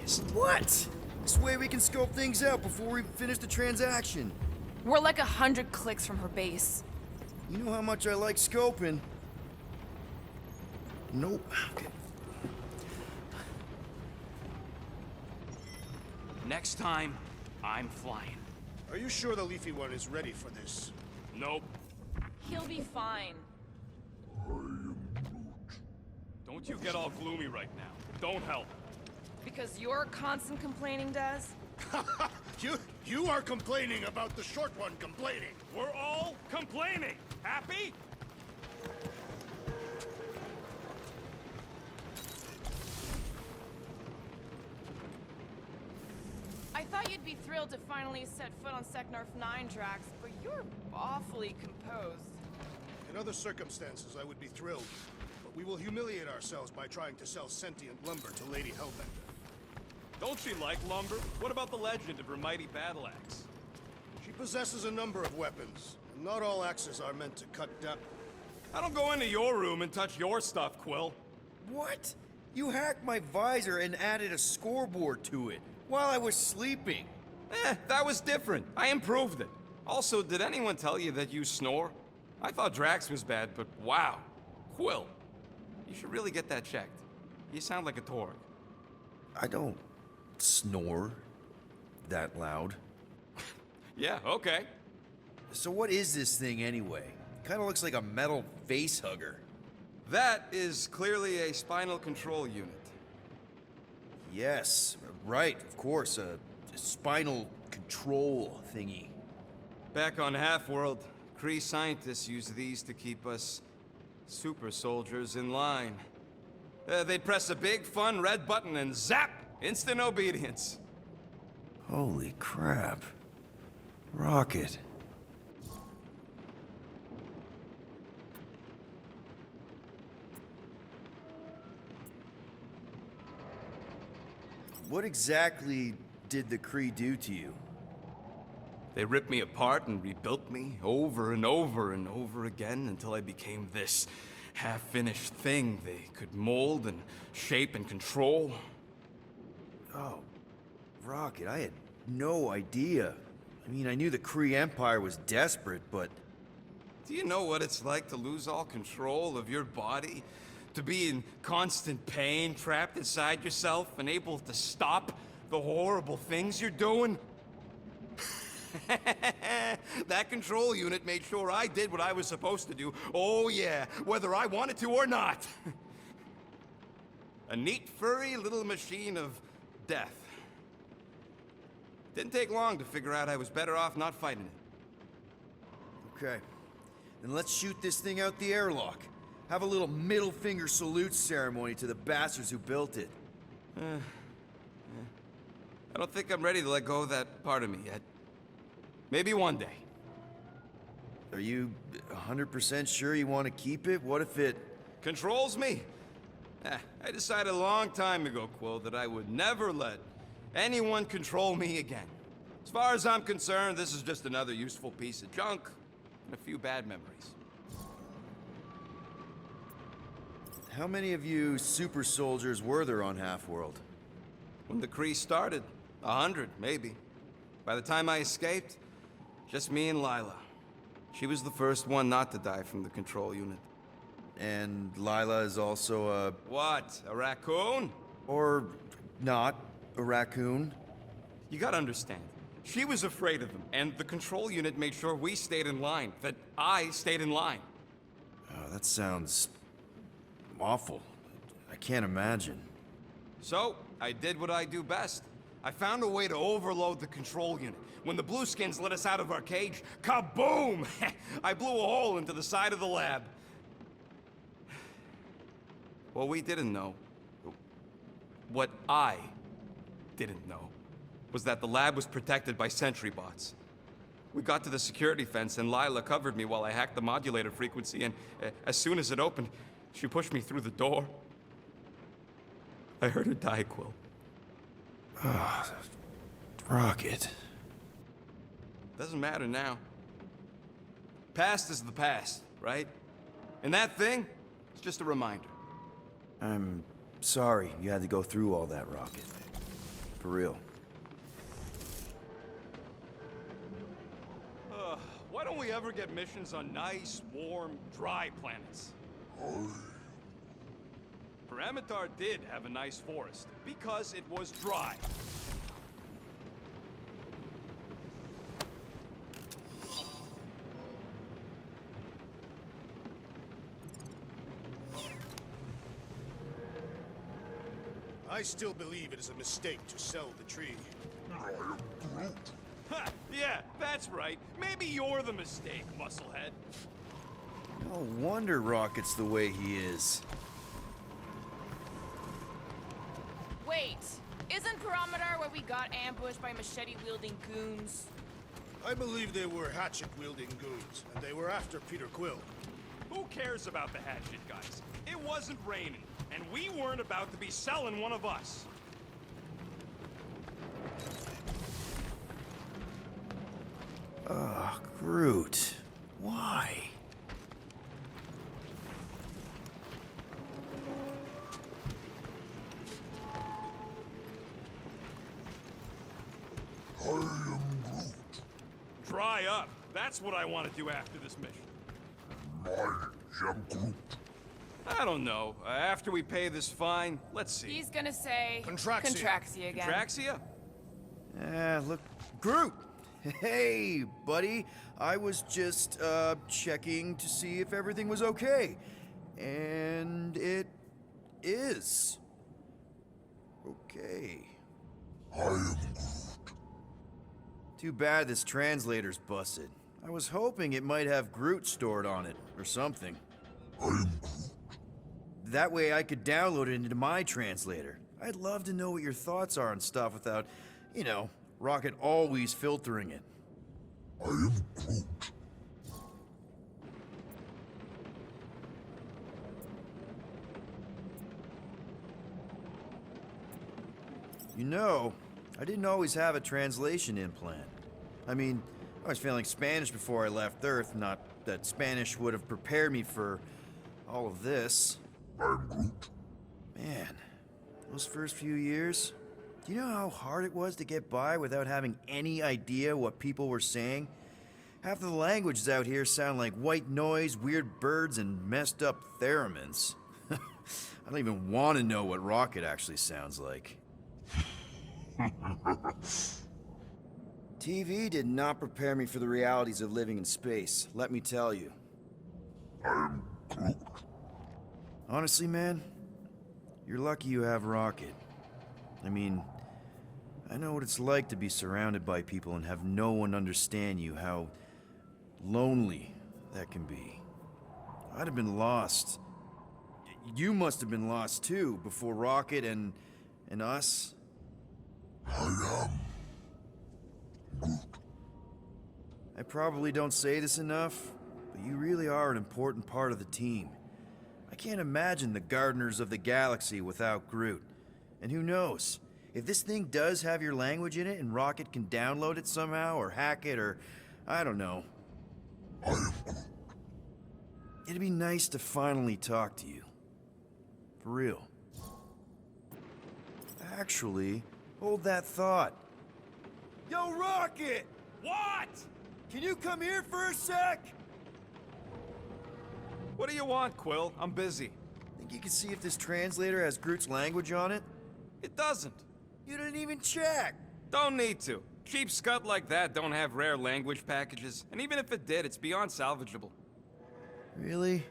is. What? This way we can scope things out before we finish the transaction. We're like 100 clicks from her base. You know how much I like scoping. Nope. Okay. Next time, I'm flying. Are you sure the Leafy One is ready for this? Nope. He'll be fine. Don't you get all gloomy right now. Don't help. Because you're constant complaining, Des? You are complaining about the short one complaining. We're all complaining. Happy? I thought you'd be thrilled to finally set foot on Seknarf 9, Drax, but you're awfully composed. In other circumstances, I would be thrilled. But we will humiliate ourselves by trying to sell sentient lumber to Lady Hellbender. Don't she like lumber? What about the legend of her mighty battle axe? She possesses a number of weapons, and not all axes are meant to cut down. I don't go into your room and touch your stuff, Quill. What? You hacked my visor and added a scoreboard to it while I was sleeping. That was different. I improved it. Also, did anyone tell you that you snore? I thought Drax was bad, but wow. Quill, you should really get that checked. You sound like a Torg. I don't snore that loud. Yeah, okay. So what is this thing anyway? Kind of looks like a metal face hugger. That is clearly a spinal control unit. Yes, right, of course, a spinal control thingy. Back on Half-World, Kree scientists use these to keep us super soldiers in line. They'd press a big, fun red button and zap! Instant obedience. Holy crap. Rocket. What exactly did the Kree do to you? They ripped me apart and rebuilt me over and over and over again until I became this half-finished thing they could mold and shape and control. Oh, Rocket, I had no idea. I mean, I knew the Kree Empire was desperate, but... Do you know what it's like to lose all control of your body? To be in constant pain, trapped inside yourself, unable to stop the horrible things you're doing? That control unit made sure I did what I was supposed to do. Oh yeah, whether I wanted to or not. A neat, furry little machine of death. Didn't take long to figure out I was better off not fighting it. Okay. Then let's shoot this thing out the airlock. Have a little middle finger salute ceremony to the bastards who built it. I don't think I'm ready to let go of that part of me yet. Maybe one day. Are you 100% sure you want to keep it? What if it... Controls me? I decided a long time ago, Quill, that I would never let anyone control me again. As far as I'm concerned, this is just another useful piece of junk and a few bad memories. How many of you super soldiers were there on Half-World? When the Kree started, 100, maybe. By the time I escaped, just me and Lila. She was the first one not to die from the control unit. And Lila is also a... What? A raccoon? Or not a raccoon? You gotta understand. She was afraid of them, and the control unit made sure we stayed in line, that I stayed in line. Oh, that sounds... awful. I can't imagine. So, I did what I do best. I found a way to overload the control unit. When the Blueskins let us out of our cage, kaboom! I blew a hole into the side of the lab. What we didn't know, what I didn't know, was that the lab was protected by sentry bots. We got to the security fence and Lila covered me while I hacked the modulator frequency, and as soon as it opened, she pushed me through the door. I heard her die, Quill. Ah, Rocket. Doesn't matter now. Past is the past, right? And that thing, it's just a reminder. I'm sorry you had to go through all that, Rocket. For real. Why don't we ever get missions on nice, warm, dry planets? Paramitar did have a nice forest, because it was dry. I still believe it is a mistake to sell the tree. Ha! Yeah, that's right. Maybe you're the mistake, musclehead. No wonder Rocket's the way he is. Wait, isn't Parameter where we got ambushed by machete-wielding goons? I believe they were hatchet-wielding goons, and they were after Peter Quill. Who cares about the hatchet guys? It wasn't raining, and we weren't about to be selling one of us. Ugh, Groot. Why? Dry up. That's what I want to do after this mission. I don't know. After we pay this fine, let's see. He's gonna say... Contraxia. Contraxia again. Traxia? Look, Groot! Hey, buddy. I was just, checking to see if everything was okay. And it is. Okay. Too bad this translator's busted. I was hoping it might have Groot stored on it, or something. That way I could download it into my translator. I'd love to know what your thoughts are on stuff without, you know, Rocket always filtering it. You know, I didn't always have a translation implant. I mean, I was failing Spanish before I left Earth, not that Spanish would have prepared me for all of this. Man, those first few years, do you know how hard it was to get by without having any idea what people were saying? Half of the languages out here sound like white noise, weird birds, and messed up theremins. I don't even want to know what Rocket actually sounds like. TV did not prepare me for the realities of living in space, let me tell you. Honestly, man, you're lucky you have Rocket. I mean, I know what it's like to be surrounded by people and have no one understand you, how lonely that can be. I'd have been lost. You must have been lost too, before Rocket and us. I probably don't say this enough, but you really are an important part of the team. I can't imagine the Gardeners of the Galaxy without Groot. And who knows? If this thing does have your language in it and Rocket can download it somehow or hack it or... I don't know. It'd be nice to finally talk to you. For real. Actually, hold that thought. Yo, Rocket! What? Can you come here for a sec? What do you want, Quill? I'm busy. Think you can see if this translator has Groot's language on it? It doesn't. You didn't even check! Don't need to. Cheap scut like that don't have rare language packages, and even if it did, it's beyond salvageable. Really?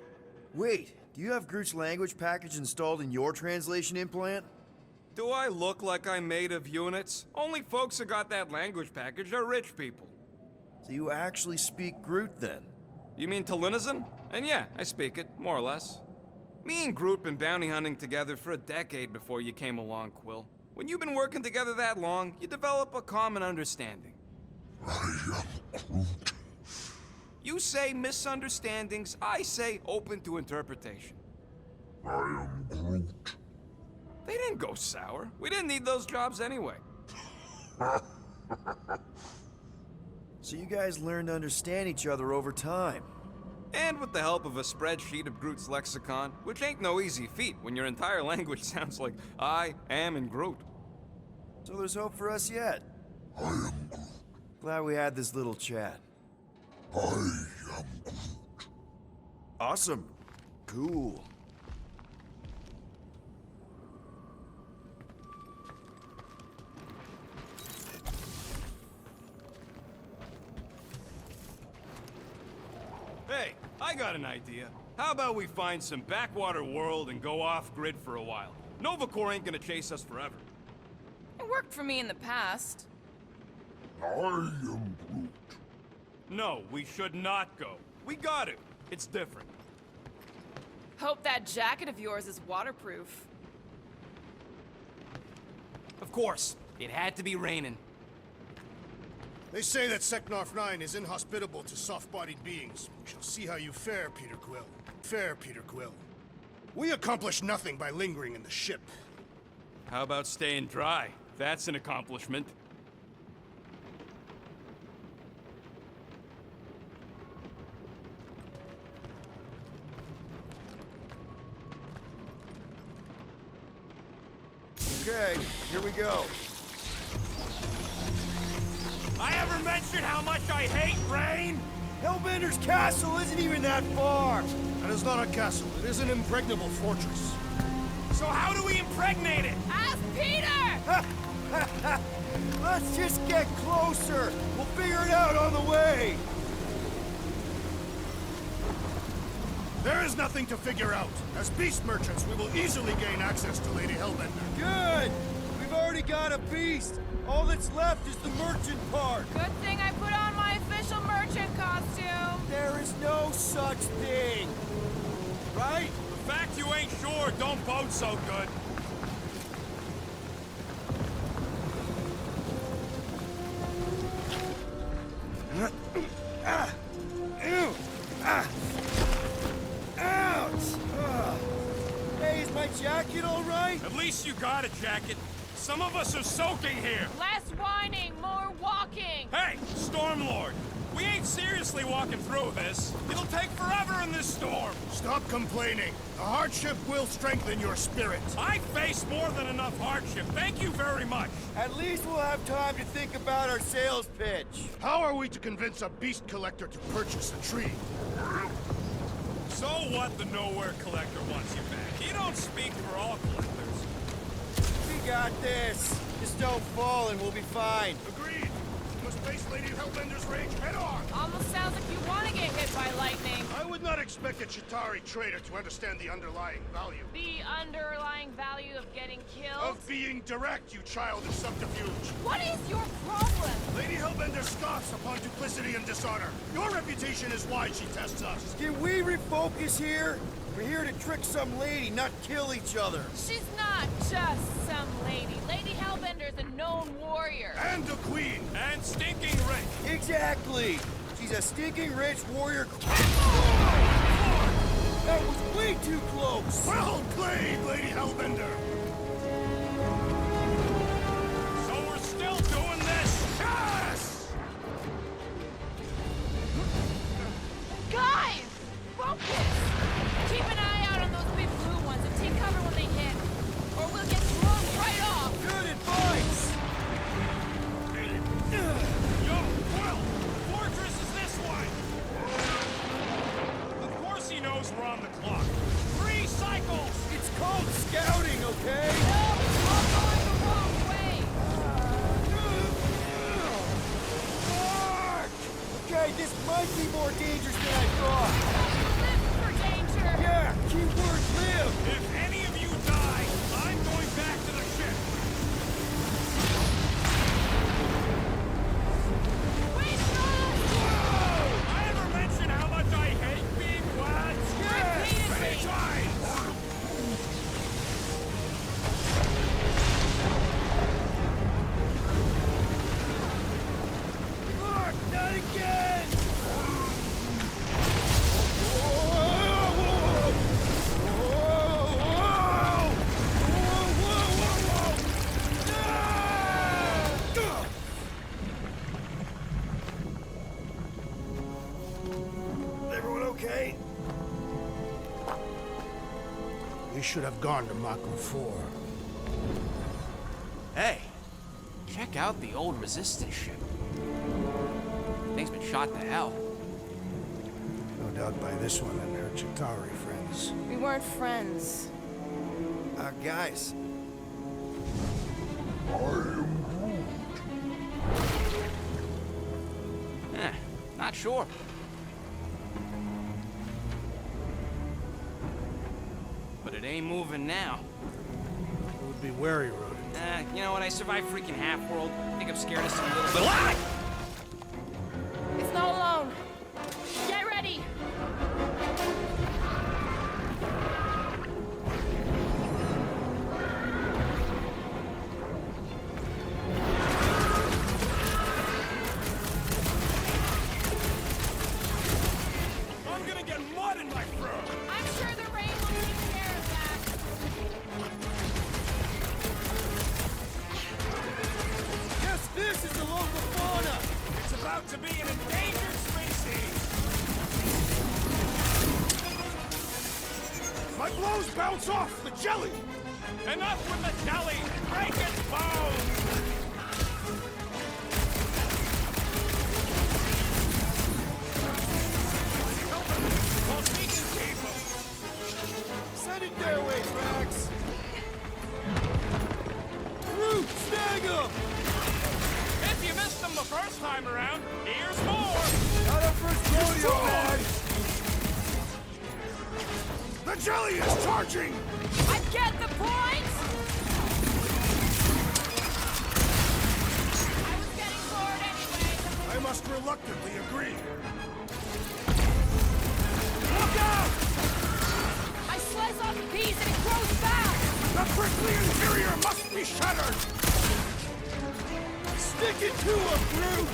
Wait, do you have Groot's language package installed in your translation implant? Do I look like I'm made of units? Only folks who got that language package are rich people. So you actually speak Groot then? You mean Talinisan? And yeah, I speak it, more or less. Me and Groot been bounty hunting together for a decade before you came along, Quill. When you've been working together that long, you develop a common understanding. You say misunderstandings, I say open to interpretation. They didn't go sour. We didn't need those jobs anyway. So you guys learned to understand each other over time. And with the help of a spreadsheet of Groot's lexicon, which ain't no easy feat when your entire language sounds like I am and Groot. So there's hope for us yet. I am Groot. Glad we had this little chat. I am Groot. Awesome. Cool. Hey, I got an idea. How about we find some backwater world and go off-grid for a while? Nova Corps ain't gonna chase us forever. It worked for me in the past. I am Groot. No, we should not go. We got to. It's different. Hope that jacket of yours is waterproof. Of course. It had to be raining. They say that Seknarf 9 is inhospitable to soft-bodied beings. We shall see how you fare, Peter Quill. Fare, Peter Quill. We accomplish nothing by lingering in the ship. How about staying dry? That's an accomplishment. Okay, here we go. I ever mentioned how much I hate rain? Hellbender's castle isn't even that far! That is not a castle. It is an impregnable fortress. So how do we impregnate it? Ask Peter! Let's just get closer! We'll figure it out on the way! There is nothing to figure out. As beast merchants, we will easily gain access to Lady Hellbender. Good! We've already got a beast! All that's left is the merchant part! Good thing I put on my official merchant costume. There is no such thing! Right? The fact you ain't sure don't bode so good. Ouch! Hey, is my jacket all right? At least you got a jacket. Some of us are soaking here. Less whining, more walking. Hey, Stormlord! We ain't seriously walking through this. It'll take forever in this storm. Stop complaining. The hardship will strengthen your spirit. I face more than enough hardship. Thank you very much. At least we'll have time to think about our sales pitch. How are we to convince a beast collector to purchase a tree? So what the Nowhere Collector wants you back? He don't speak for all collectors. We got this. Just don't fall and we'll be fine. Agreed. We must face Lady Hellbender's rage head on. Almost sounds like you want to get hit by lightning. I would not expect a Chitauri trader to understand the underlying value. The underlying value of getting killed? Of being direct, you child of subterfuge. What is your problem? Lady Hellbender scoffs upon duplicity and dishonor. Your reputation is why she tests us. Can we refocus here? We're here to trick some lady, not kill each other. She's not just some lady. Lady Hellbender's a known warrior. And a queen. And stinking rich. Exactly. She's a stinking rich warrior. That was way too close. Well played, Lady Hellbender. So we're still doing this? Yes! Guys! Focus! Keep an eye out on those big blue ones and take cover when they hit. Or we'll get thrown right off. Good advice. Yo, Quill! Fortress is this way! Of course he knows we're on the clock. 3 cycles! It's called scouting, okay? No, we're all going the wrong way. Okay, this might be more dangerous than I thought. Live for danger. Yeah, keyword live. If any of you die, I'm going back to the ship. Wait for us! I ever mention how much I hate being wet? Repeatedly. Look, not again! Everyone okay? We should have gone to Mako 4. Hey, Check out the old resistance ship. Thing's been shot to hell. No doubt by this one and her Chitauri friends. We weren't friends. Guys, I am Not sure. But it ain't moving now. Would be wary, Rodent. You know what? I survived freaking Half-World. I think I'm scared of some little bit. Ah! It's not alone. Get ready. I'm gonna get mud in my throat! I'm sure the rain will take care of that. yes, this is the local fauna. It's about to be an endangered species! My blows bounce off the jelly! Enough with the jelly! Break its bones! Well, speaking people! Send it their way, Drax. Root, snag him! If you missed them the first time around, here's more! Not our first rodeo, man. The jelly is charging! I get the point! I was getting bored anyway. I must reluctantly agree. Look out! I slice off a piece and it grows back! The prickly interior must be shattered! Stick it to him, Groot.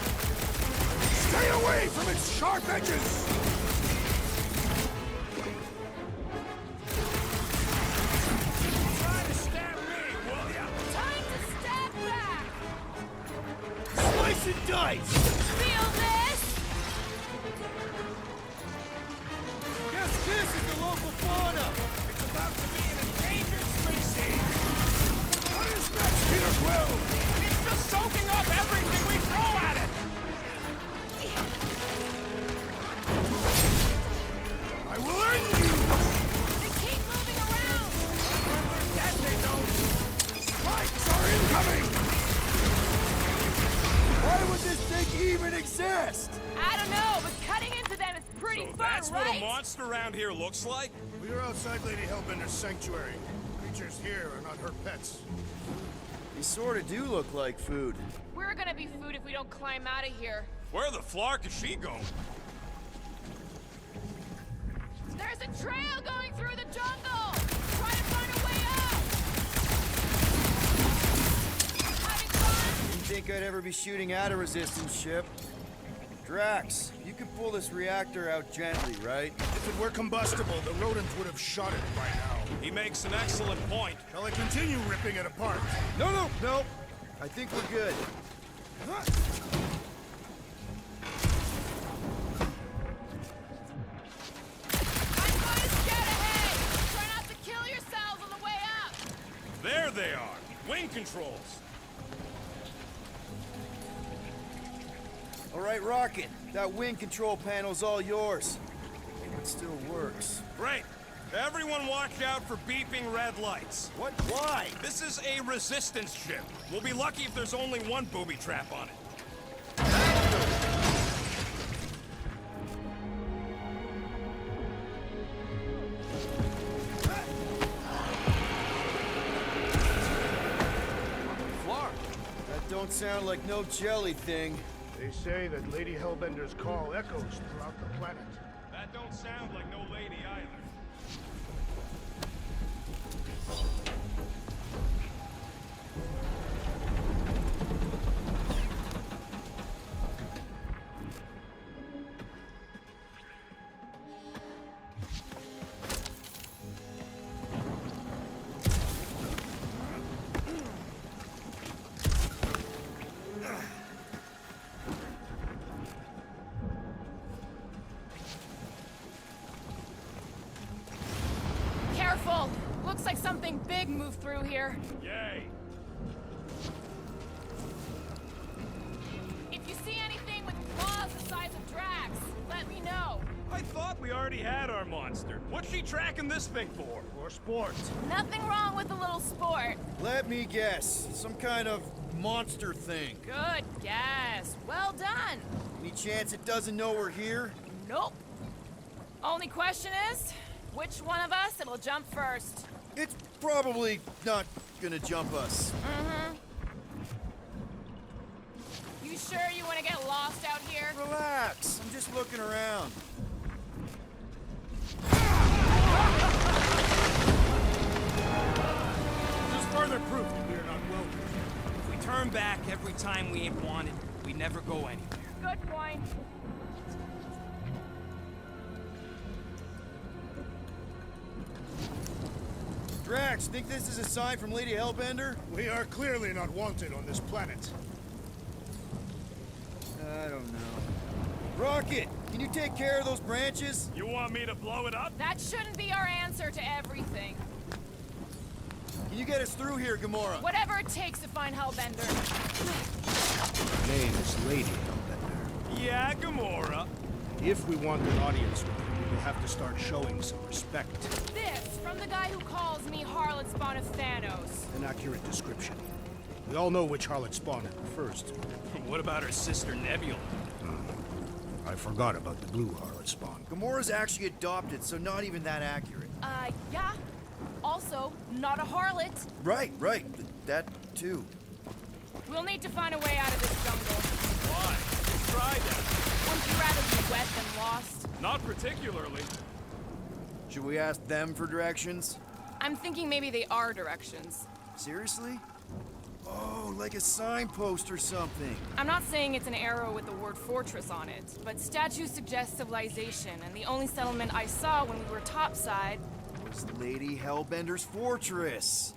Stay away from its sharp edges! Try to stab me, will ya? Time to step back! Slice and dice. Feel this? Yes, this is the local fauna. It's about to be an endangered species! What is next, Peter Quill? It's just soaking up everything we throw at it! I will end you! They keep moving around! That they don't! Spikes are incoming! Why would this thing even exist? I don't know, but cutting into them is pretty fun, That's right? what a monster around here looks like? We are outside Lady Hellbender's sanctuary. Creatures here are not her pets. They sort of do look like food. We're gonna be food if we don't climb out of here. Where the flark is she going? There's a trail going through the jungle! Try to find a way out! Having fun? Didn't think I'd ever be shooting at a resistance ship. Drax, you can pull this reactor out gently, right? If it were combustible, the rodents would have shot it by now. He makes an excellent point. Shall I continue ripping it apart? No. I think we're good. I'm going to scout ahead! Try not to kill yourselves on the way up! There they are. Wing controls. All right, Rocket. That wing control panel's all yours. It still works. Great. Everyone watch out for beeping red lights. What? Why? This is a resistance ship. We'll be lucky if there's only one booby trap on it. Flark. That don't sound like no jelly thing. They say that Lady Hellbender's call echoes throughout the planet. That don't sound like no lady either. Careful! Looks like something big moved through here. Yay. monster. What's she tracking this thing for? For sport. Nothing wrong with a little sport. Let me guess. Some kind of monster thing. Good guess. Well done. Any chance it doesn't know we're here? Nope. Only question is, which one of us it'll jump first? It's probably not gonna jump us. You sure you want to get lost out here? Relax. I'm just looking around. This is further proof that we are not welcome. If we turn back every time we ain't wanted, we never go anywhere. Good point. Drax, think this is a sign from Lady Hellbender? We are clearly not wanted on this planet. I don't know. Rocket, can you take care of those branches? You want me to blow it up? That shouldn't be our answer to everything. Can you get us through here, Gamora? Whatever it takes to find Hellbender. Her name is Lady Hellbender. Yeah, Gamora. If we want an audience with her, we will have to start showing some respect. This, from the guy who calls me Harlot Spawn of Thanos. An accurate description. We all know which harlot spawn it refers to. What about her sister Nebula? I forgot about the blue harlot spawn. Gamora's actually adopted, so not even that accurate. Yeah. Also, not a harlot. Right. That too. We'll need to find a way out of this jungle. Why? Let's try that. Wouldn't you rather be wet than lost? Not particularly. Should we ask them for directions? I'm thinking maybe they are directions. Seriously? Oh, like a signpost or something. I'm not saying it's an arrow with the word fortress on it, but statues suggest civilization, and the only settlement I saw when we were topside. Was Lady Hellbender's fortress.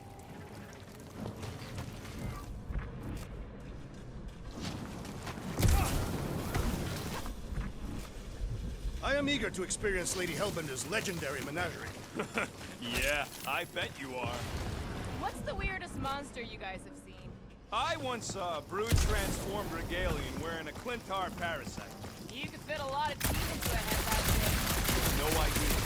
I am eager to experience Lady Hellbender's legendary menagerie. Yeah, I bet you are. What's the weirdest monster you guys have seen? I once saw a brood-transformed regalian wearing a Clintar parasite. You could fit a lot of teeth into a head that big. No idea.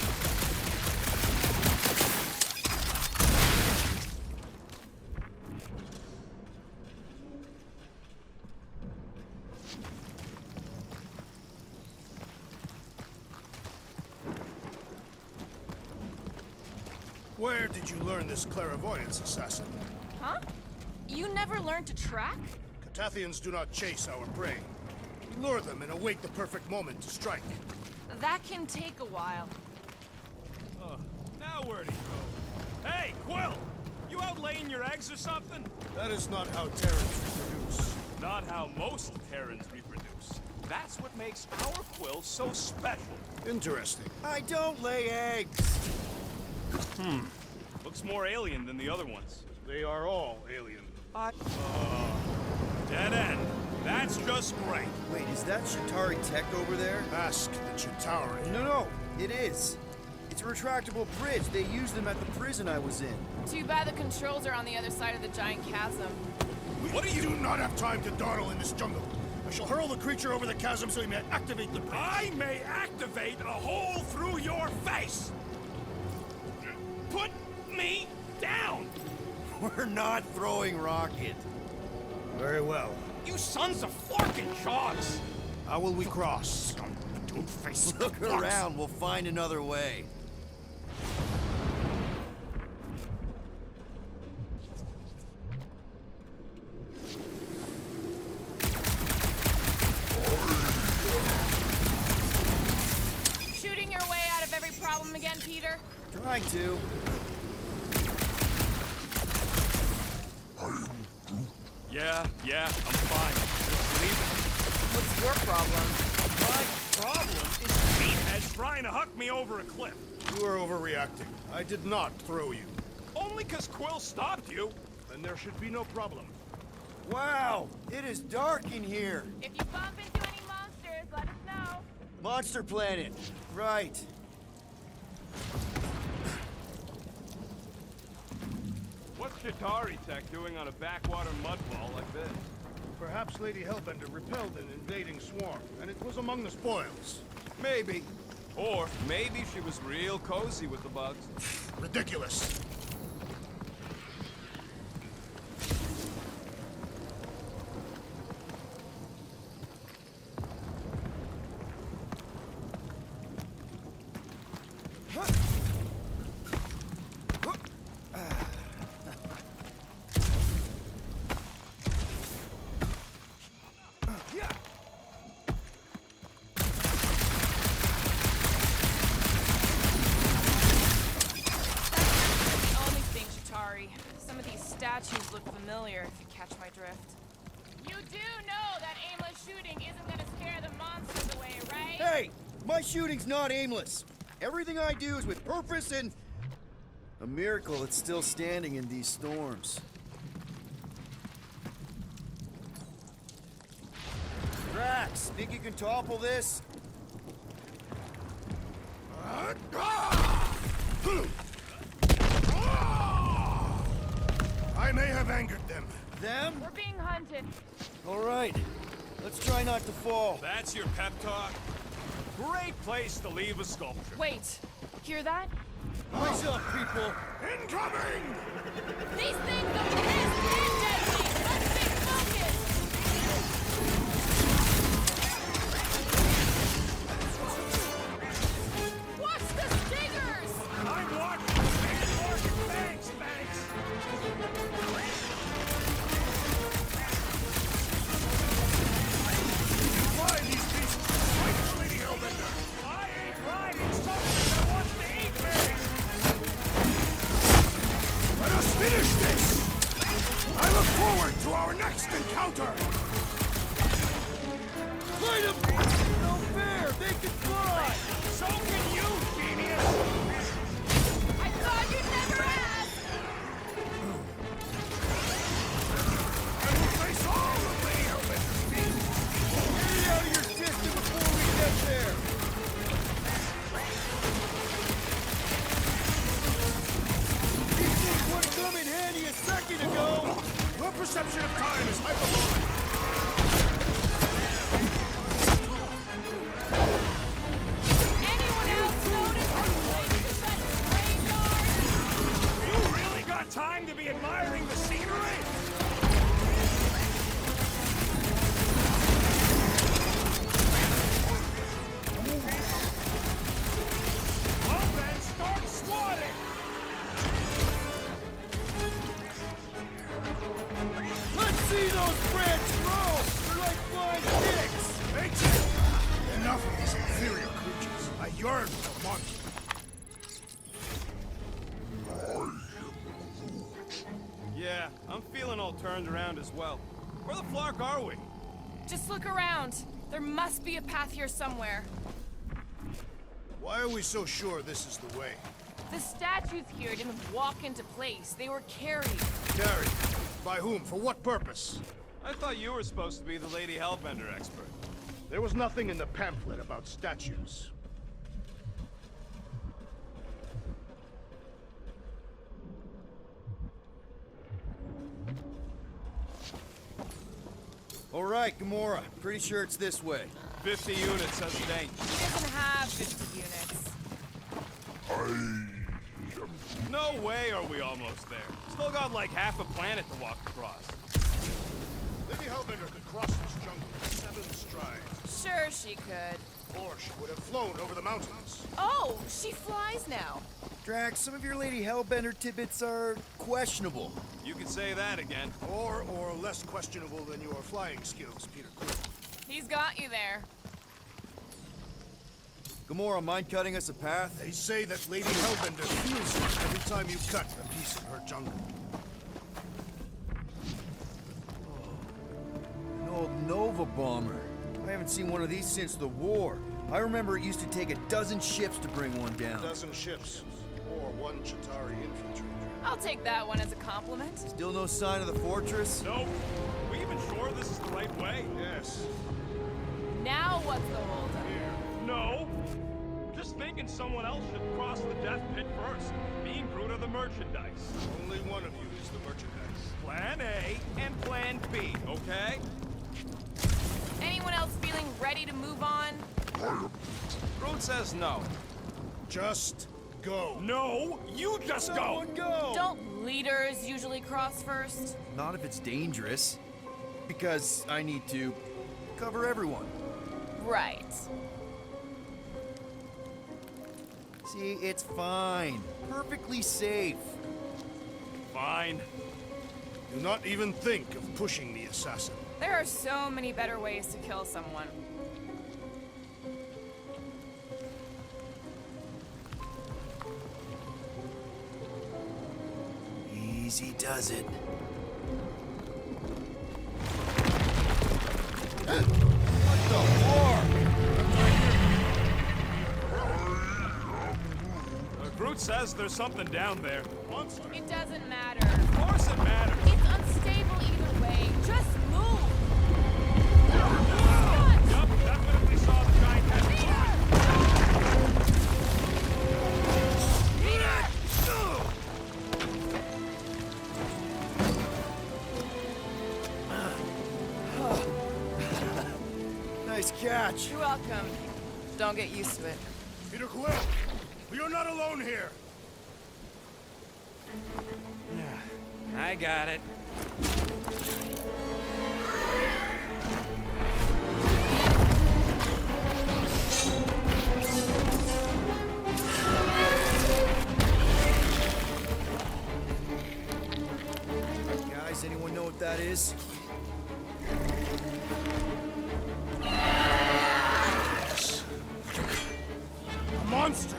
Where did you learn this clairvoyance, assassin? Huh? You never learned to track? Catathians do not chase our prey. We lure them and await the perfect moment to strike. That can take a while. Now where'd he go? Hey, Quill! You out laying your eggs or something? That is not how Terrans reproduce. Not how most Terrans reproduce. That's what makes our Quill so special. Interesting. I don't lay eggs. Looks more alien than the other ones. They are all alien. Dead end. That's just great. Wait, is that Chitauri tech over there? Ask the Chitauri. No, it is. It's a retractable bridge. They used them at the prison I was in. Too bad the controls are on the other side of the giant chasm. What are you... do not have time to dawdle in this jungle. I shall hurl the creature over the chasm so he may activate the bridge. I may activate a hole through your face! Put me down! We're not throwing rocket. Very well. You sons of forking shogs! How will we cross? Two-faced Look around, we'll find another way. Shooting your way out of every problem again, Peter? Trying to. Yeah, I'm fine. Just leave What's your problem? it. My problem is Meathead trying to huck me over a cliff. You are overreacting. I did not throw you. Only 'cause Quill stopped you. Then there should be no problem. Wow, it is dark in here. If you bump into any monsters, let us know. Monster Planet. Right. What's Chitauri Tech doing on a backwater mudfall like this? Perhaps Lady Hellbender repelled an invading swarm, and it was among the spoils. Maybe. Or maybe she was real cozy with the bugs. Ridiculous. The only thing, Chitauri. Some of these statues look familiar, if you catch my drift. You do know that aimless shooting isn't gonna scare the monsters away, right? Hey! My shooting's not aimless. Everything I do is with purpose and... a miracle it's still standing in these storms. Drax, think you can topple this? I may have angered them. Them? We're being hunted. All right. Let's try not to fall. That's your pep talk? Great place to leave a sculpture. Wait, hear that? Eyes up, people! Incoming! These things are pissed and deadly! Let's stay focused! Watch the stingers! I'm watching the big market. Thanks, thanks. Why these beasts fight the Lady Hellbender? I ain't riding something that wants to eat me. Let us finish this! I look forward to our next encounter! Fight them! No fair! They can fly! So can you, genius. I thought you'd never ask! I will face all of Lady Hellbender's beasts! Get it out of your system before we get there! These things would have come in handy a second ago! Your perception of time is hyperbolic. Anyone else notice how places that graveyard? You really got time to be admiring the scenery? Well then, start swatting! Let's see those branch grow! They're like flying sticks! Makes it! Enough of these inferior creatures. I yearn for a monster. Yeah, I'm feeling all turned around as well. Where the flark are we? Just look around. There must be a path here somewhere. Why are we so sure this is the way? The statues here didn't walk into place. They were carried. Carried. By whom? For what purpose? I thought you were supposed to be the Lady Hellbender expert. There was nothing in the pamphlet about statues. All right, Gamora. Pretty sure it's this way. 50 units says it ain't. He doesn't have 50 units. No way are we almost there. Still got like half a planet to walk across. Lady Hellbender could cross this jungle in 7 strides. Sure she could. Or she would have flown over the mountains. Oh, she flies now. Drax, some of your Lady Hellbender tidbits are questionable. You can say that again. Or less questionable than your flying skills, Peter Quill. He's got you there. Gamora, mind cutting us a path? They say that Lady Hellbender feels it every time you cut a piece of her jungle. An old Nova bomber. I haven't seen one of these since the war. I remember it used to take a dozen ships to bring one down. 12 ships. Or 1 Chitauri infantry. I'll take that one as a compliment. Still no sign of the fortress? Nope. Are we even sure this is the right way? Yes. Now what's the holdup? No. Just thinking someone else should cross the death pit first. Being Groot of the merchandise. Only one of you is the merchandise. Plan A and Plan B, okay? Anyone else feeling ready to move on? Groot says no. Just go. No, you just go! go! Don't leaders usually cross first? Not if it's dangerous. Because I need to cover everyone. Right. See, it's fine. Perfectly safe. Fine. Do not even think of pushing the assassin. There are so many better ways to kill someone. Easy does it. Groot says there's something down there. Monster. It doesn't matter. Of course it matters. It's unstable either way. Just move! Scott! Yup, definitely saw the giant head. Nice catch. You're welcome. Don't get used to it. Peter Quill, you're not alone here. I got it. Guys, anyone know what that is? A monster.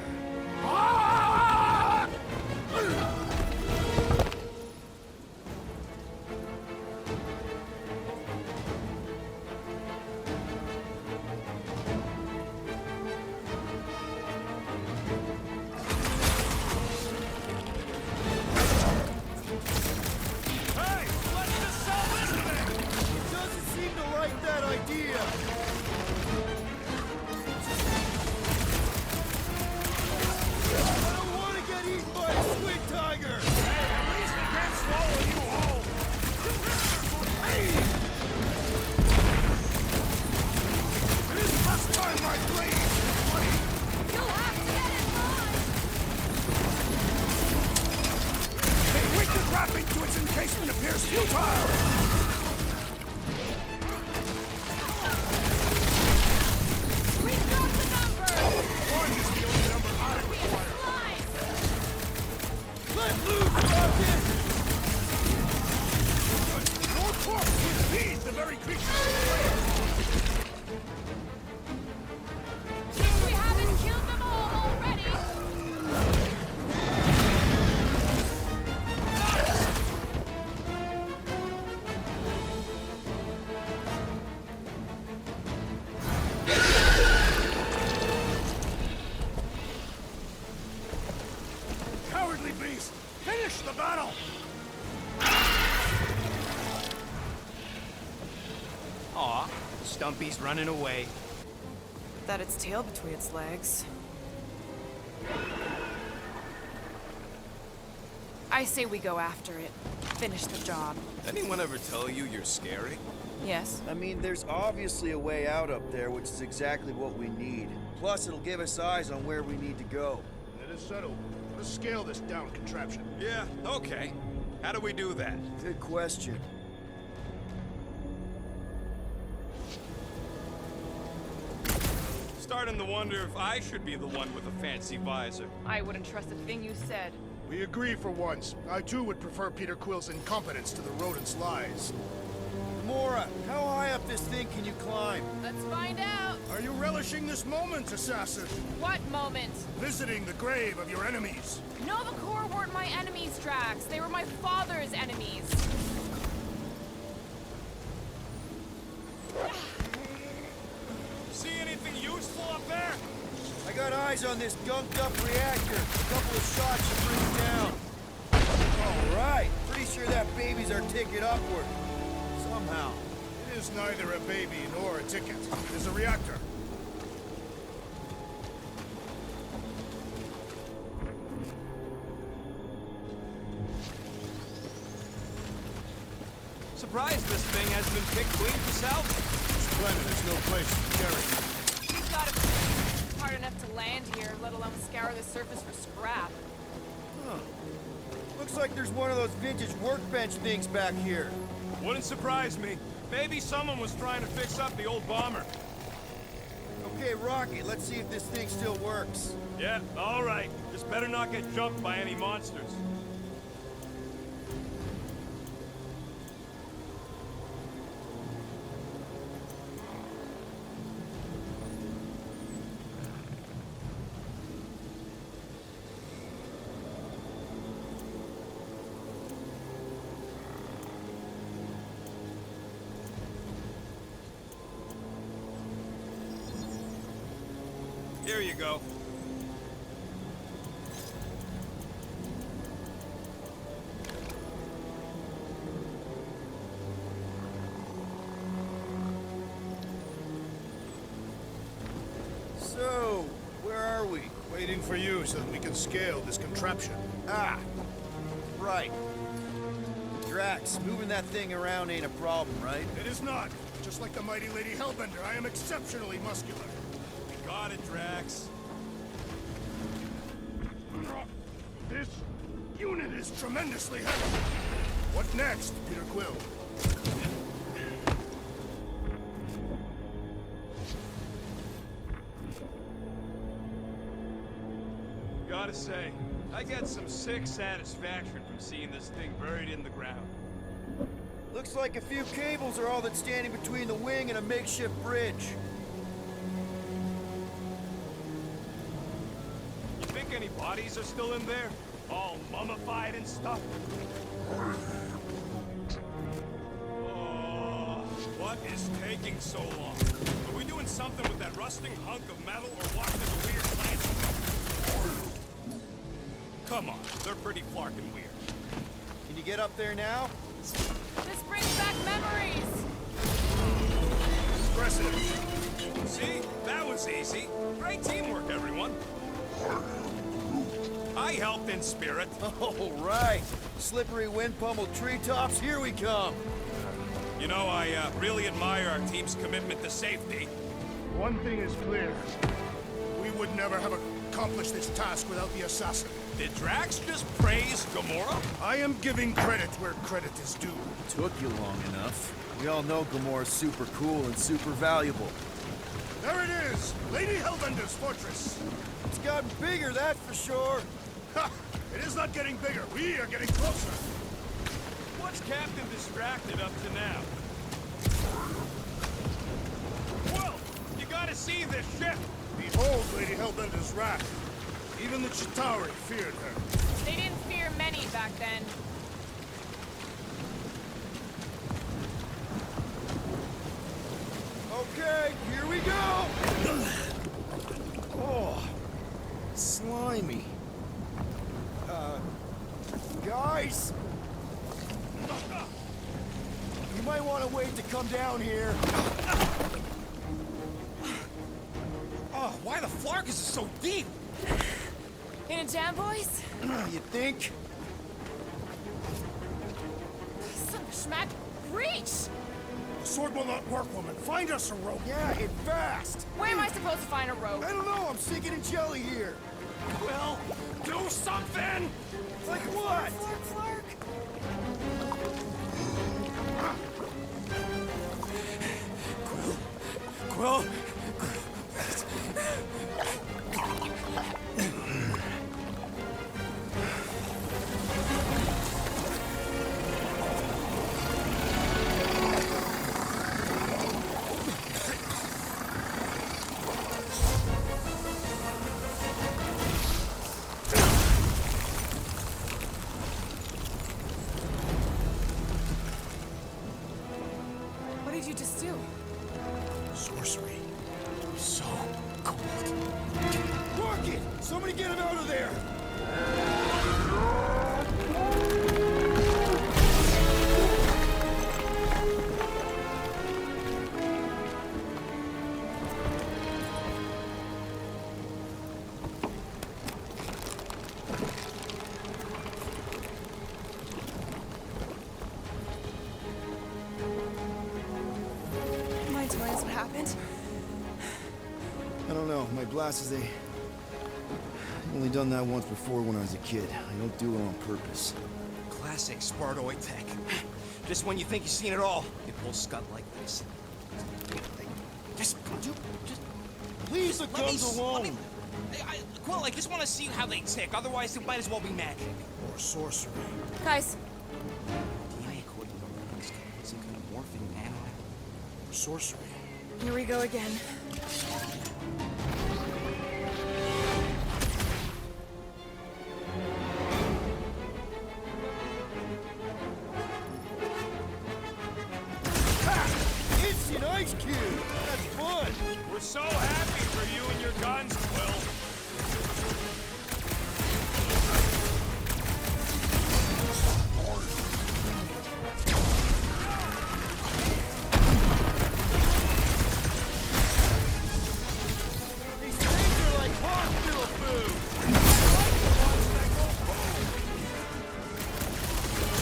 Hey, let's just sell this thing! It doesn't seem to like that idea. I don't want to get eaten by a squid tiger. Hey, at least it can't swallow you whole! It is past time, my blade. You'll have to get in line! A wicked wrapping to its encasement appears futile. We've got the number! One is the only number I require. Flies! Let loose, Rocket! Your corpse would feed the very creature. If we haven't killed them all already! Cowardly beast! Finish the battle! Aw, Stumpy's running away. That its tail between its legs. I say we go after it. Finish the job. Anyone ever tell you you're scary? Yes. I mean, there's obviously a way out up there, which is exactly what we need. Plus, it'll give us eyes on where we need to go. It is settled. Let's scale this down contraption. Yeah, okay. How do we do that? Good question. Starting to wonder if I should be the one with a fancy visor. I wouldn't trust a thing you said. We agree for once. I too would prefer Peter Quill's incompetence to the rodent's lies. Mora, how high up this thing can you climb? Let's find out. Are you relishing this moment, assassin? What moment? Visiting the grave of your enemies. Nova Corps weren't my enemies, Drax. They were my father's enemies. See anything useful up there? I got eyes on this gunked up reactor. A couple of shots should bring it down. All right. Pretty sure that baby's our ticket upward. Somehow. It is neither a baby nor a ticket. It is a reactor. Surprised this thing hasn't been picked clean for salvage. This planet is no place to carry. We've got to... hard enough to land here, let alone scour the surface for scrap. Huh. Looks like there's one of those vintage workbench things back here. Wouldn't surprise me. Maybe someone was trying to fix up the old bomber. Okay, Rocket, let's see if this thing still works. Yeah, all right. Just better not get jumped by any monsters. Here you go. So, where are we? Waiting for you so that we can scale this contraption. Ah, right. Drax, moving that thing around ain't a problem, right? It is not. Just like the mighty Lady Hellbender, I am exceptionally muscular. Got it, Drax. This unit is tremendously heavy. What next, Peter Quill? Gotta say, I get some sick satisfaction from seeing this thing buried in the ground. Looks like a few cables are all that's standing between the wing and a makeshift bridge. You think any bodies are still in there? All mummified and stuff? Oh, what is taking so long? Are we doing something with that rusting hunk of metal or watching a weird plant? Come on, they're pretty flarkin' weird. Can you get up there now? This brings back memories! Impressive. See? That was easy. Great teamwork, everyone. I helped in spirit. All right. Slippery wind-pummeled treetops, here we come. You know, I really admire our team's commitment to safety. One thing is clear. We would never have accomplished this task without the assassin. Did Drax just praise Gamora? I am giving credit where credit is due. Took you long enough. We all know Gamora's super cool and super valuable. There it is! Lady Hellbender's fortress! It's gotten bigger, that's for sure. Ha! It is not getting bigger. We are getting closer. What's Captain Distracted up to now? Whoa! You gotta see this ship! Behold Lady Hellbender's wrath. Even the Chitauri feared her. They didn't fear many back then. Okay, here we go! Oh, slimy. Guys! You might want to wait to come down here. Oh, why the flark is it so deep? In a jam, boys? You think? Son of a schmack, reach! The sword will not work, woman. Find us a rope. Yeah, and fast! Where am I supposed to find a rope? I don't know, I'm sinking in jelly here. Well, do something! Like what? Flark, Flark. Quill? What did you just do? Sorcery. So cold. Rocket! Somebody get him out of there! Mind telling us what happened? I don't know. My glasses, I've only done that once before when I was a kid. I don't do it on purpose. Classic Spartoid tech. Just when you think you've seen it all, it will scud like this. Just, just Leave the let me guns s- alone! let me- Quill, I just want to see how they tick. Otherwise, it might as well be magic. Or sorcery. Guys, DNA according to Rock's some kind of morphing nano. Or sorcery. here we go again. Instant ice cube! That's fun! We're so happy for you and your guns, Quill. These things are like hospital food!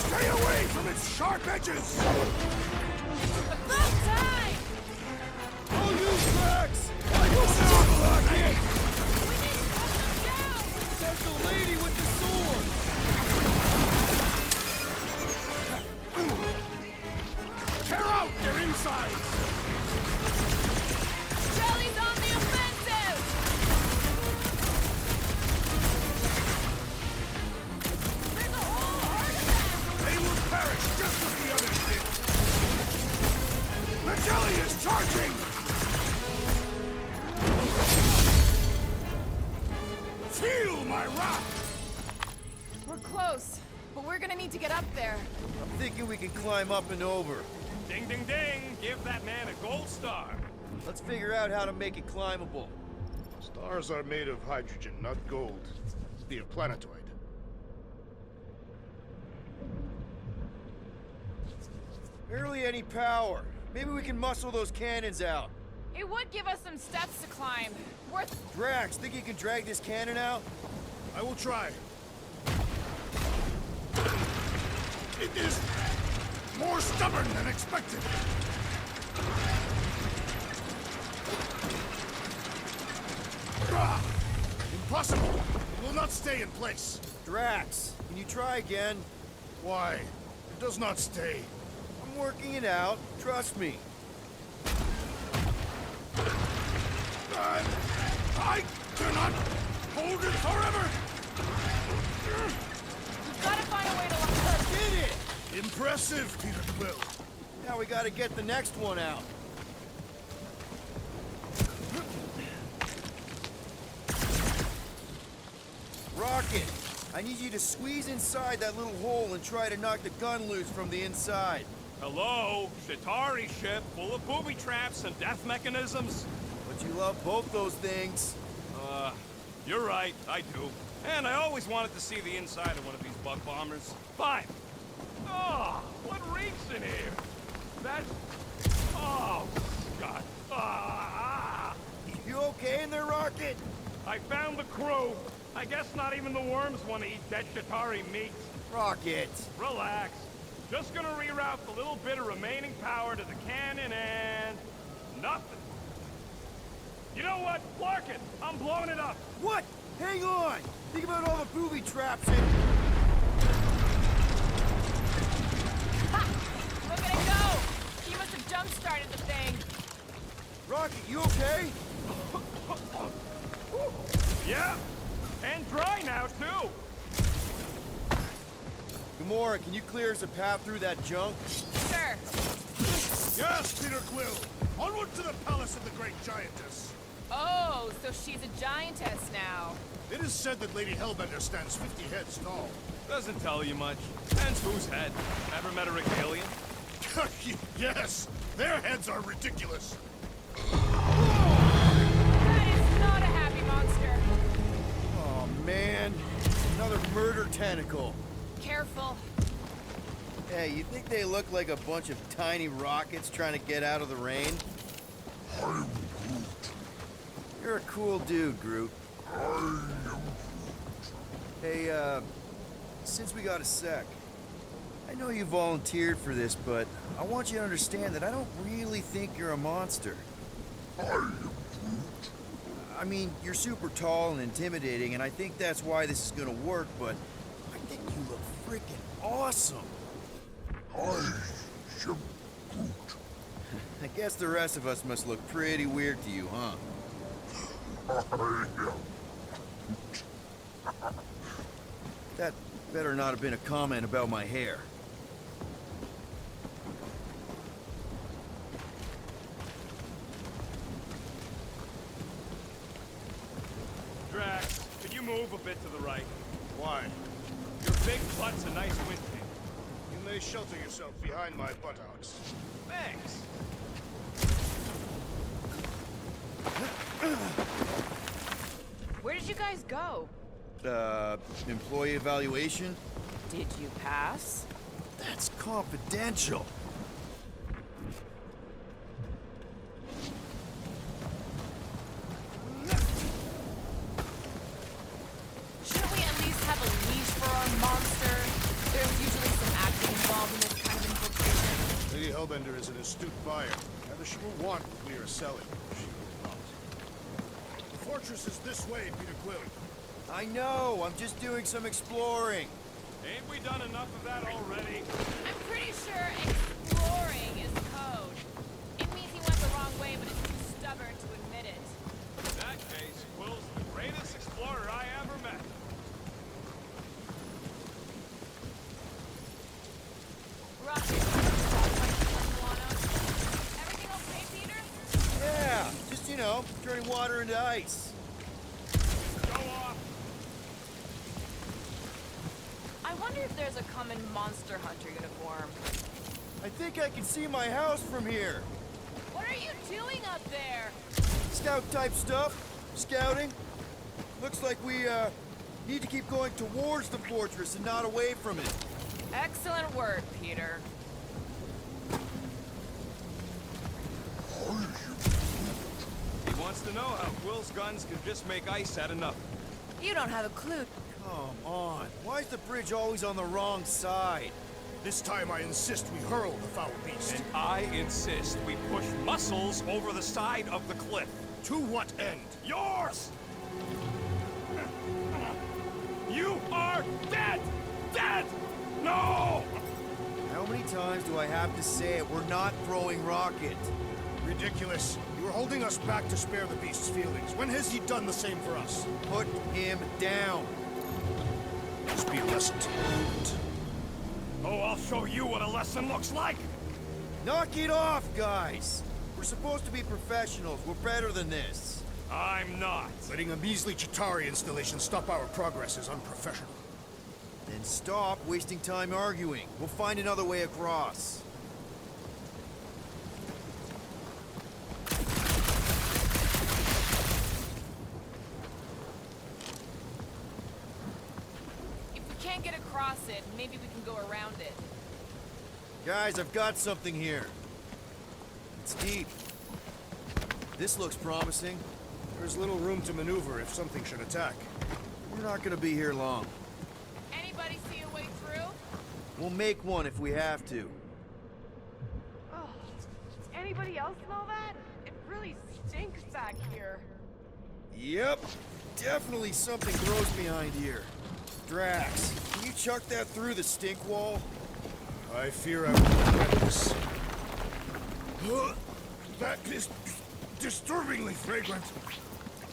Stay away from its sharp edges! About time! I'll use Max! We need to cut them down! That's the lady with the sword! Tear out their insides! Jelly's on the offensive! There's a whole herd of them! They will perish just as the others did! The jelly is charging! Feel my wrath! We're close, but we're gonna need to get up there. I'm thinking we can climb up and over. Ding, ding, ding. Give that man a gold star. Let's figure out how to make it climbable. Stars are made of hydrogen, not gold. The planetoid. Barely any power. Maybe we can muscle those cannons out. It would give us some steps to climb. Worth... Drax, think you can drag this cannon out? I will try. It is more stubborn than expected. Ah, impossible! It will not stay in place. Drax, can you try again? Why? It does not stay. I'm working it out. Trust me. I cannot hold it forever! We've gotta find a way to lock Did it! Impressive, Peter Quill. Now we gotta get the next one out. Rocket, I need you to squeeze inside that little hole and try to knock the gun loose from the inside. Hello? Shatari ship full of booby traps and death mechanisms? But you love both those things. You're right, I do. And I always wanted to see the inside of one of these bug bombers. Fine. Oh, what reeks in here? That's... Oh, God. Ah! You okay in there, Rocket? I found the crew. I guess not even the worms want to eat dead Shatari meat. Rocket. Relax. Just gonna reroute the little bit of remaining power to the cannon and... nothing. You know what? Clark it! I'm blowing it up! What? Hang on! Think about all the booby traps and... Ha! Look at it go! He must have jump-started the thing. Rocket, you okay? Yeah! And dry now, too! Gamora, can you clear us a path through that junk? Sure. Yes, Peter Quill. Onward to the palace of the great giantess. Oh, so she's a giantess now. It is said that Lady Hellbender stands 50 heads tall. Doesn't tell you much. Depends whose head. Ever met a Regalian? Yes, their heads are ridiculous. That is not a happy monster. Oh, man. Another murder tentacle. Careful. Hey, you think they look like a bunch of tiny rockets trying to get out of the rain? I'm Groot. You're a cool dude, Groot. I am Groot. Hey, since we got a sec, I know you volunteered for this, but I want you to understand that I don't really think you're a monster. I am Groot. I mean, you're super tall and intimidating, and I think that's why this is gonna work, but I think you look freaking awesome. I shall boot. I guess the rest of us must look pretty weird to you, huh? I am. That better not have been a comment about my hair. Drax, could you move a bit to the right? Why? Your big butt's a nice wind thing. You may shelter yourself behind my buttocks. Thanks. Where did you guys go? Employee evaluation? Did you pass? That's confidential. Shouldn't we at least have a leash for our monster? There's usually some acting involved in this kind of infiltration. Lady Hellbender is an astute buyer. Either she will want what we are selling, or she will not. The fortress is this way, Peter Quill. I know, I'm just doing some exploring. Ain't we done enough of that already? I'm pretty sure exploring is code. It means he went the wrong way, but is too stubborn to admit it. In that case, Quill's the greatest explorer I ever met. Rocket. Everything okay, Peter? Yeah, just, you know, turning water into ice. Go off. I wonder if there's a common monster hunter uniform. I think I can see my house from here. What are you doing up there? Scout type stuff. Scouting. Looks like we, need to keep going towards the fortress and not away from it. Excellent work, Peter. He wants to know how Quill's guns can just make ice out of nothing. You don't have a clue. Come on. Why is the bridge always on the wrong side? This time I insist we hurl the foul beast. And I insist we push muscles over the side of the cliff. To what end? Yours! You are dead! Dead! No! How many times do I have to say it? We're not throwing rocket. Ridiculous. You are holding us back to spare the beast's feelings. When has he done the same for us? Put him down. Just be a lesson to you. Oh, I'll show you what a lesson looks like! Knock it off, guys. We're supposed to be professionals. We're better than this. I'm not. Letting a measly Chitauri installation stop our progress is unprofessional. Then stop wasting time arguing. We'll find another way across. If we can't get across it, maybe we can go around it. Guys, I've got something here. It's deep. This looks promising. There's little room to maneuver if something should attack. We're not gonna be here long. Anybody see a way through? We'll make one if we have to. Oh, does anybody else smell that? It really stinks back here. Yep. Definitely something gross behind here. Drax, can you chuck that through the stink wall? I fear I will regret this. That is disturbingly fragrant.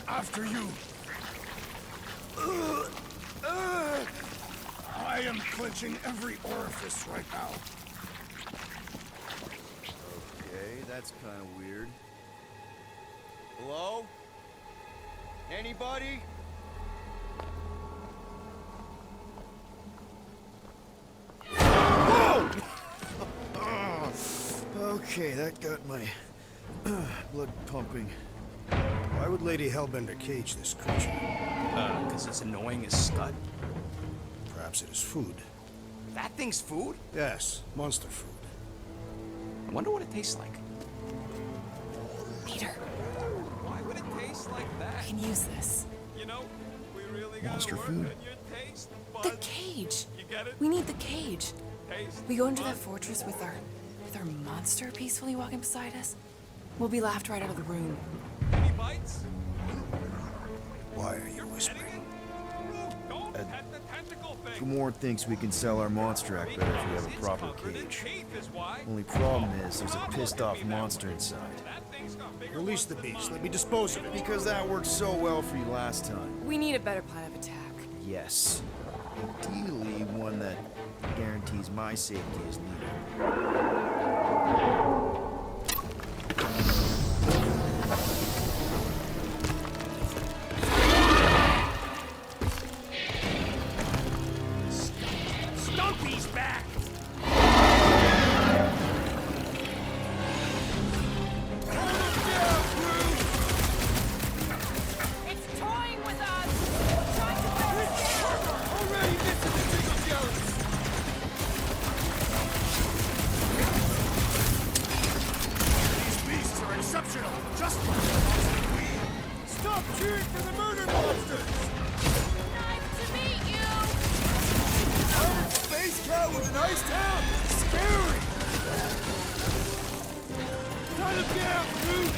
After you. I am clenching every orifice right now. Okay, that's kind of weird. Hello? Anybody? Whoa! Okay, that got my blood pumping. Why would Lady Hellbender cage this creature? Because it's annoying as scud. Perhaps it is food. That thing's food? Yes, monster food. I wonder what it tastes like. Peter, Why would it taste like that? can use this. You know, we really gotta Monster work food. on your taste The buds. cage. You get it? We need the cage. Taste We go into that buds. fortress with our monster peacefully walking beside us. We'll be laughed right out of the room. Any bites? Why are you whispering? Don't pet the tentacle thing. Kumor thinks we can sell our monster act better if we have a proper cage. Only problem is, there's a pissed-off monster inside. Release the beast. Let me dispose of it. Because that worked so well for you last time. We need a better plan of attack. Yes. Ideally, one that guarantees my safety is needed. Stumpy's back! It's toying with us! Trying to wear us down! Already missing the tickle jealous! These beasts are exceptional, just like the monster queen. Stop cheering for the murder monsters! Nice to meet you! Space cat with an ice town? Scary! Cut him down, dude!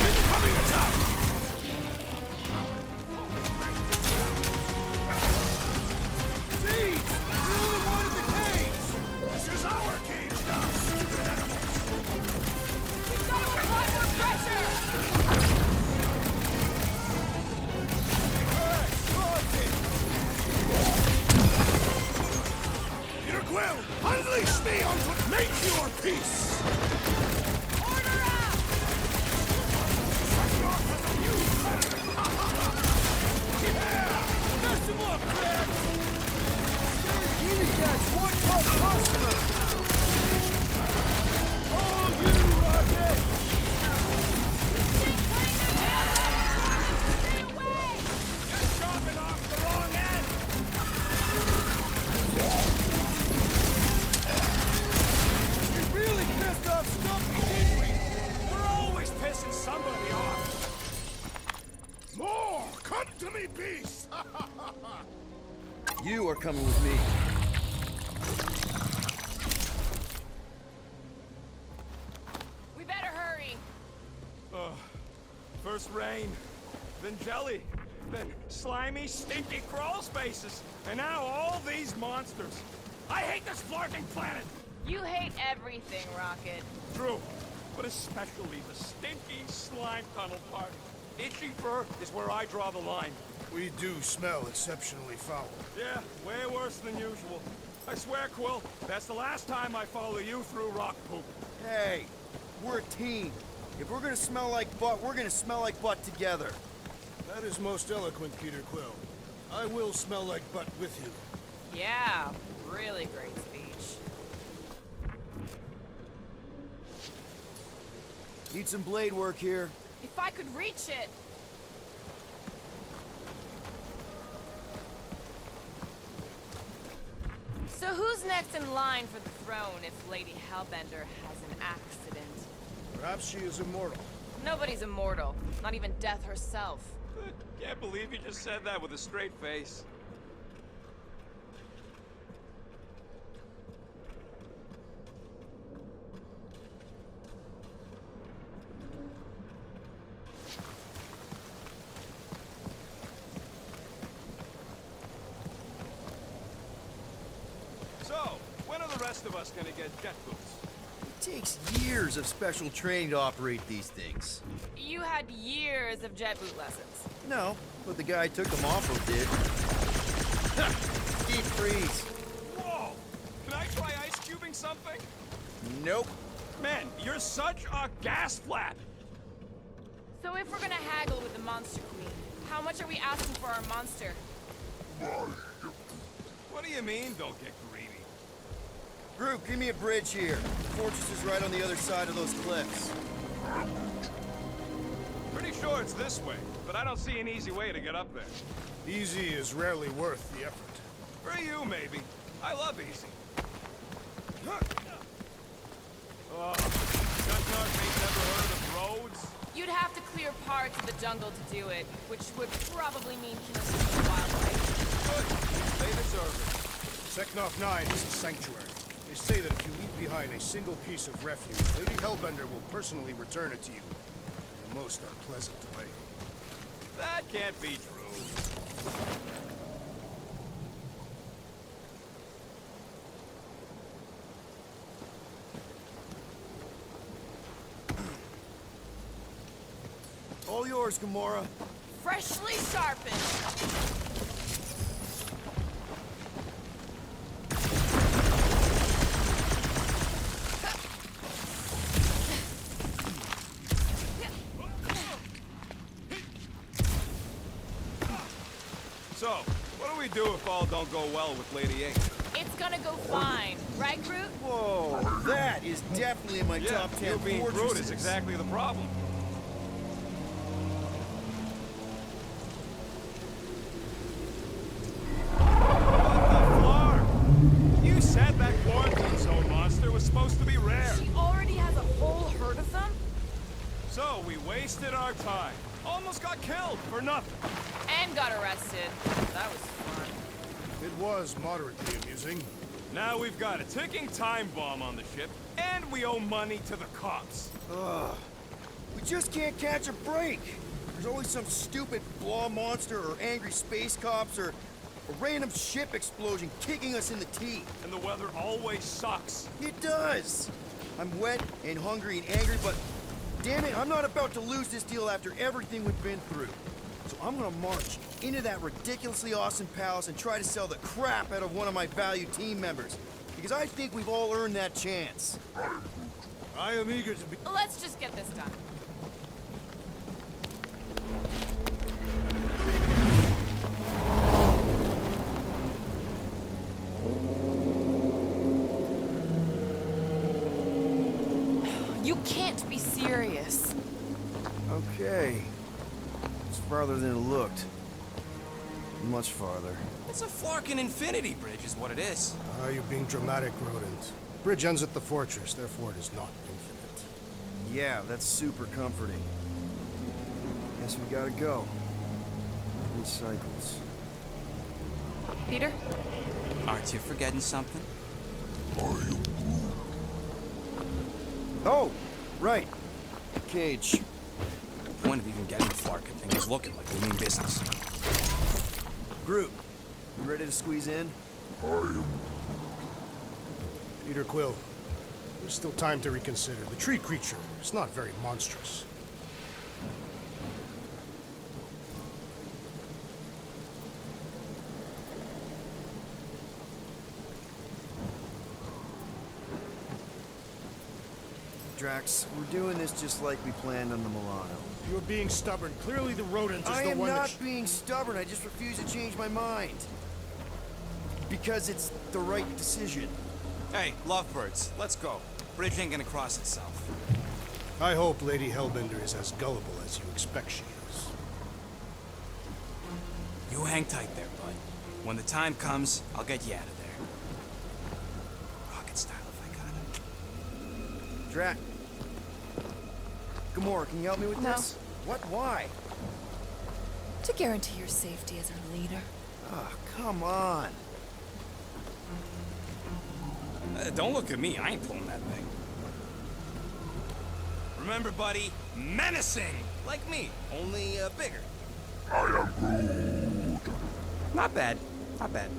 Incoming attack! Jeez! You only wanted the cage! This is our cage now, stupid animals! We've got to apply more pressure! Peter Quill, unleash me onto make your peace! Order up! Mess him up, Crab! Kitty cat's one top customer! Oh, you rocket! Stay away! You're chopping off the wrong end! We really pissed off Stumpy, didn't we? We're always pissing somebody off! More! Come to me, beast! You are coming with me. We better hurry! First rain, then jelly, then slimy, stinky crawl spaces, and now all these monsters. I hate this flarting planet! You hate everything, Rocket. True, but especially the stinky slime tunnel part. Itchy fur is where I draw the line. We do smell exceptionally foul. Yeah, way worse than usual. I swear, Quill, that's the last time I follow you through rock poop. Hey, we're a team. If we're gonna smell like butt, we're gonna smell like butt together. That is most eloquent, Peter Quill. I will smell like butt with you. Yeah, really great speech. Need some blade work here. If I could reach it! So who's next in line for the throne if Lady Hellbender has an accident? Perhaps she is immortal. Nobody's immortal, not even death herself. Can't believe you just said that with a straight face. So, when are the rest of us gonna get jet boots? It takes years of special training to operate these things. You had years of jet boot lessons. No, but the guy who took them off of did. Deep freeze. Whoa! Can I try ice cubing something? Nope. Man, you're such a gas flat! So if we're gonna haggle with the Monster Queen, how much are we asking for our monster? What do you mean, don't get greedy? Group, give me a bridge here. The fortress is right on the other side of those cliffs. Pretty sure it's this way, but I don't see an easy way to get up there. Easy is rarely worth the effort. For you, maybe. I love easy. Oh, Gundog ain't never heard of roads? You'd have to clear parts of the jungle to do it, which would probably mean killing some wildlife. Good. They deserve it. Seknarf 9 is a sanctuary. They say that if you leave behind a single piece of refuge, Lady Hellbender will personally return it to you in the most unpleasant way. That can't be true. All yours, Gamora. Freshly sharpened. So, what do we do if all don't go well with Lady A? It's gonna go fine, right, Groot? Whoa, that is definitely in my Yeah, top 10 you being Groot fortresses. is exactly the problem. What the flar? You said that quarantine zone monster was supposed to be rare. She already has a whole herd of them? So we wasted our time. Almost got killed for nothing. And got arrested. That was fun. It was moderately amusing. Now we've got a ticking time bomb on the ship, and we owe money to the cops. Ugh. We just can't catch a break. There's always some stupid blah monster or angry space cops or a random ship explosion kicking us in the teeth. And the weather always sucks. It does. I'm wet and hungry and angry, but damn it, I'm not about to lose this deal after everything we've been through. So I'm gonna march into that ridiculously awesome palace and try to sell the crap out of one of my valued team members. Because I think we've all earned that chance. I am eager to be... Let's just get this done. You can't be serious. Okay. It's farther than it looked. Much farther. It's a Flarkin Infinity Bridge is what it is. You're being dramatic, Rodent. Bridge ends at the fortress, therefore it is not infinite. Yeah, that's super comforting. Guess we gotta go. In cycles. Peter? Aren't you forgetting something? Oh, right. Cage. The point of even getting the Flarkin thing is looking like we mean business. Groot, you ready to squeeze in? Peter Quill, there's still time to reconsider. The tree creature is not very monstrous. Drax, we're doing this just like we planned on the Milano. You're being stubborn. Clearly the rodent is I the am one not that... being stubborn, I just refuse to change my mind. Because it's the right decision. Hey, lovebirds, let's go. Bridge ain't gonna cross itself. I hope Lady Hellbender is as gullible as you expect she is. You hang tight there, bud. When the time comes, I'll get you out of there. Rocket style if I got it. Drax. Gamora, can you help me with No. this? What? Why? To guarantee your safety as our leader. Ah, come on. Don't look at me, I ain't pulling that thing. Remember, buddy, menacing! Like me, only bigger. I am Groot. Not bad, not bad.